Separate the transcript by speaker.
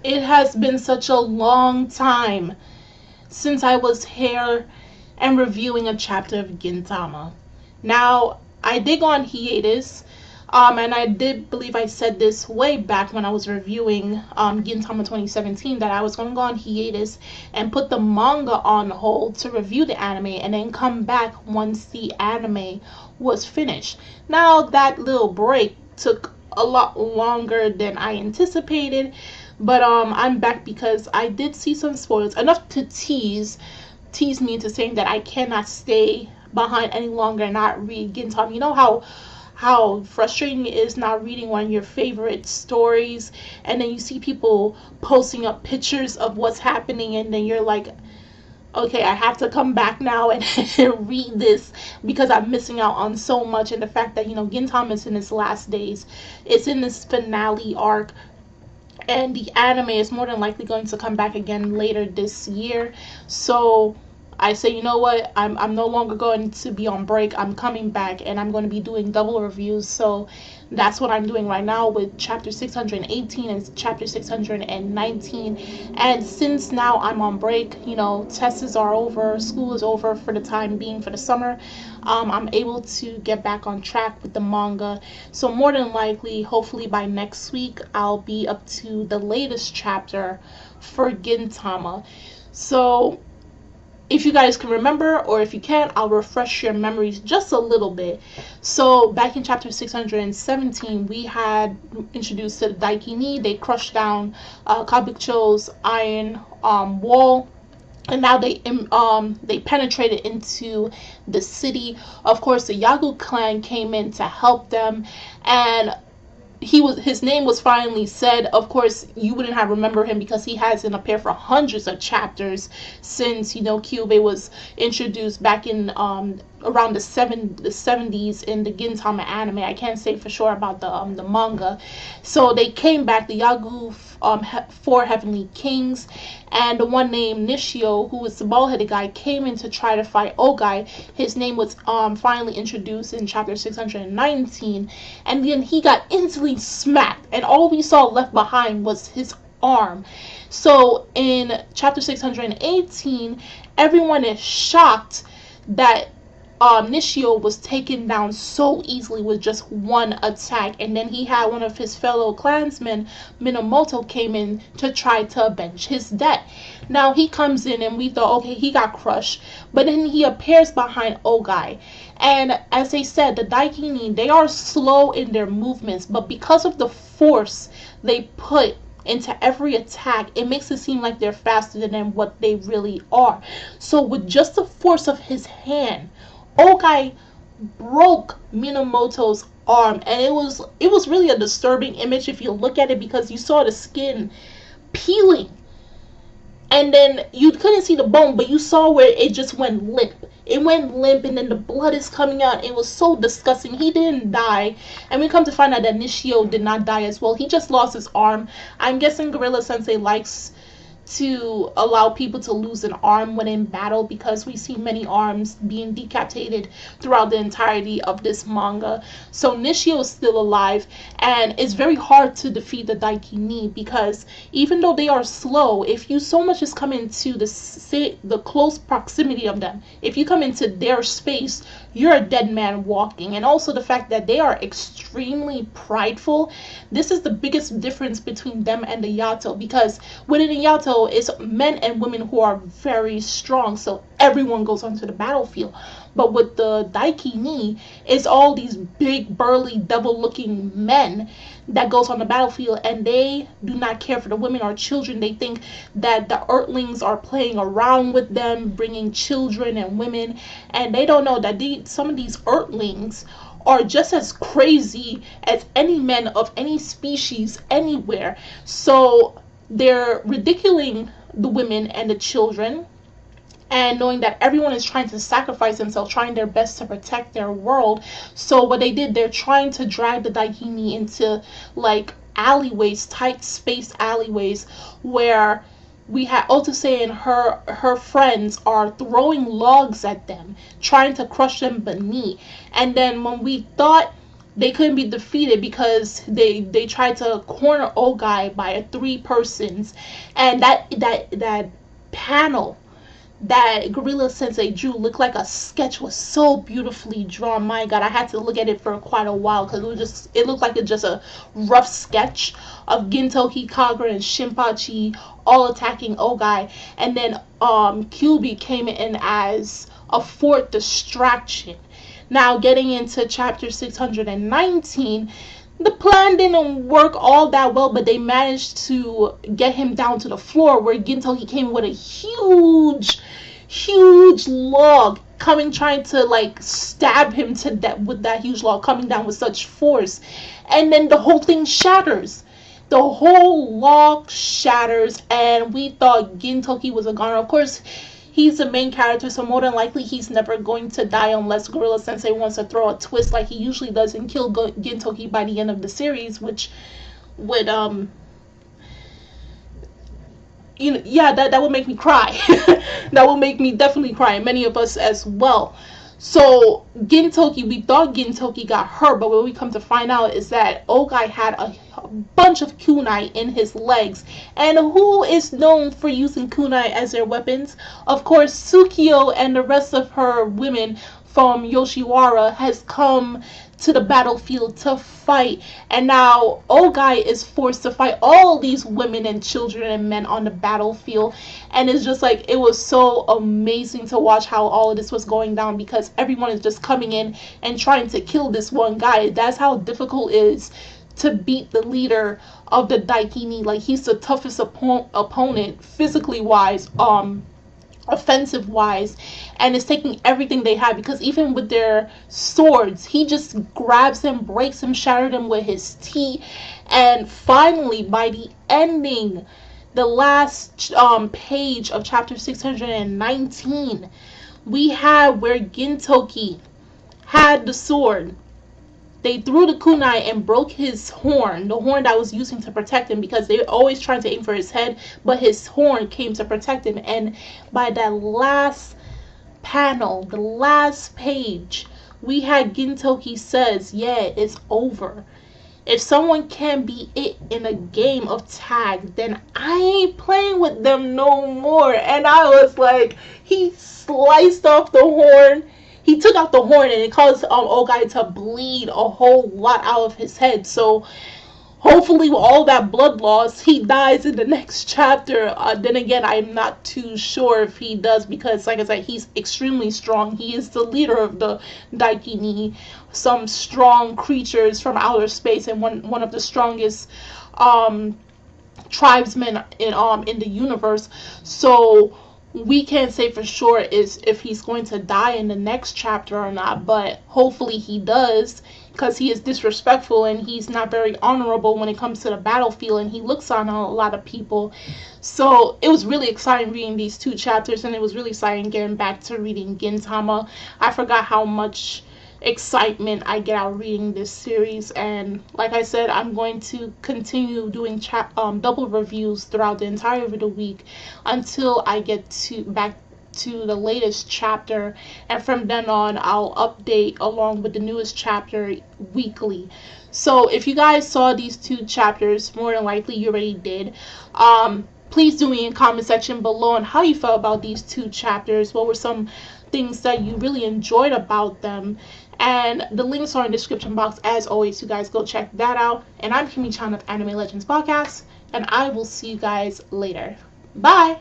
Speaker 1: It has been such a long time since I was here and reviewing a chapter of Gintama. Now, I did go on hiatus, and I did believe I said this way back when I was reviewing Gintama 2017 that I was going to go on hiatus and put the manga on hold to review the anime and then come back once the anime was finished. Now, that little break took a lot longer than I anticipated, but I'm back because I did see some spoilers enough to tease me into saying that I cannot stay behind any longer and not read Gintama. You know how frustrating it is not reading one of your favorite stories, and then you see people posting up pictures of what's happening, and then you're like, okay, I have to come back now and read this because I'm missing out on so much. And the fact that, Gintama is in its last days, it's in this finale arc, and the anime is more than likely going to come back again later this year. So I say, you know what, I'm no longer going to be on break. I'm coming back and I'm going to be doing double reviews. So that's what I'm doing right now with chapter 618 and chapter 619. And since now I'm on break, tests are over, school is over for the time being for the summer, I'm able to get back on track with the manga. So more than likely, hopefully by next week, I'll be up to the latest chapter for Gintama. So if you guys can remember, or if you can't, I'll refresh your memories just a little bit. So back in chapter 617, we had introduced to the Daikini. They crushed down Kabukicho's iron wall, and now they penetrated into the city. Of course, the Yagu clan came in to help them, and his name was finally said. Of course, you wouldn't have remembered him because he hasn't appeared for hundreds of chapters since Kyubey was introduced back in around the 70s in the Gintama anime. I can't say for sure about the manga. So they came back, the Yagu four heavenly kings, and the one named Nishio, who was the bald-headed guy, came in to try to fight Ougai. His name was finally introduced in chapter 619, and then he got instantly smacked, and all we saw left behind was his arm. So in chapter 618, everyone is shocked that Nishio was taken down so easily with just one attack, and then he had one of his fellow clansmen, Minamoto, came in to try to avenge his debt. Now he comes in and we thought, okay, he got crushed, but then he appears behind Ougai. And as they said, the Daikini, they are slow in their movements, but because of the force they put into every attack, it makes it seem like they're faster than what they really are. So with just the force of his hand, Ougai broke Minamoto's arm, and it was really a disturbing image if you look at it, because you saw the skin peeling, and then you couldn't see the bone, but you saw where it just went limp. It went limp, and then the blood is coming out. It was so disgusting. He didn't die, and we come to find out that Nishio did not die as well. He just lost his arm. I'm guessing Gorilla Sensei likes to allow people to lose an arm when in battle, because we see many arms being decapitated throughout the entirety of this manga. So Nishio is still alive, and it's very hard to defeat the Daikini, because even though they are slow, if you so much as come into the close proximity of them, if you come into their space, you're a dead man walking. And also the fact that they are extremely prideful. This is the biggest difference between them and the Yato, because within the Yato, it's men and women who are very strong, so everyone goes onto the battlefield. But with the Daikini, it's all these big, burly, devil-looking men that goes on the battlefield, and they do not care for the women or children. They think that the Earthlings are playing around with them, bringing children and women, and they don't know that some of these Earthlings are just as crazy as any men of any species anywhere. So they're ridiculing the women and the children, and knowing that everyone is trying to sacrifice themselves, trying their best to protect their world. So what they did, they're trying to drag the Daikini into like alleyways, tight space alleyways, where we had Otose and her friends are throwing logs at them, trying to crush them beneath. And then when we thought they couldn't be defeated because they tried to corner Ougai by 3 persons, and that panel that Gorilla Sensei drew looked like a sketch, was so beautifully drawn. My God, I had to look at it for quite a while because it looked like just a rough sketch of Gintoki, Kagura, and Shinpachi all attacking Ougai, and then Kyuubi came in as a fourth distraction. Now, getting into chapter 619, the plan didn't work all that well, but they managed to get him down to the floor, where Gintoki came with a huge log coming, trying to like stab him to death with that huge log coming down with such force. And then the whole thing shatters. The whole log shatters, and we thought Gintoki was a goner. Of course, he's the main character, so more than likely he's never going to die unless Gorilla Sensei wants to throw a twist like he usually does and kill Gintoki by the end of the series, which would that would make me cry. That would make me definitely cry, and many of us as well. So Gintoki, we thought Gintoki got hurt, but what we come to find out is that Ougai had a bunch of kunai in his legs. And who is known for using kunai as their weapons? Of course, Tsukio and the rest of her women from Yoshiwara has come to the battlefield to fight, and now Ougai is forced to fight all these women and children and men on the battlefield. And it's just like, it was so amazing to watch how all of this was going down, because everyone is just coming in and trying to kill this one guy. That's how difficult it is to beat the leader of the Daikini. Like, he's the toughest opponent physically wise, offensive wise, and it's taking everything they have, because even with their swords, he just grabs them, breaks them, shatters them with his teeth. And finally, by the ending, the last page of chapter 619, we had where Gintoki had the sword. They threw the kunai and broke his horn, the horn that was using to protect him, because they were always trying to aim for his head, but his horn came to protect him. And by that last panel, the last page, we had Gintoki says, yeah, it's over. If someone can be it in a game of tag, then I ain't playing with them no more. And I was like, he sliced off the horn. He took out the horn, and it caused Ougai to bleed a whole lot out of his head. So hopefully with all that blood loss, he dies in the next chapter. Then again, I'm not too sure if he does, because like I said, he's extremely strong. He is the leader of the Daikini, some strong creatures from outer space, and one of the strongest tribesmen in the universe. So we can't say for sure is if he's going to die in the next chapter or not, but hopefully he does, because he is disrespectful and he's not very honorable when it comes to the battlefield, and he looks on a lot of people. So it was really exciting reading these 2 chapters, and it was really exciting getting back to reading Gintama. I forgot how much excitement I get out reading this series, and like I said, I'm going to continue doing double reviews throughout the entire of the week until I get back to the latest chapter, and from then on I'll update along with the newest chapter weekly. So if you guys saw these 2 chapters, more than likely you already did. Please do me in the comment section below on how you felt about these 2 chapters. What were some things that you really enjoyed about them? And the links are in the description box as always. You guys go check that out. And I'm Kimi-chan of Anime Legends Podcast, and I will see you guys later. Bye!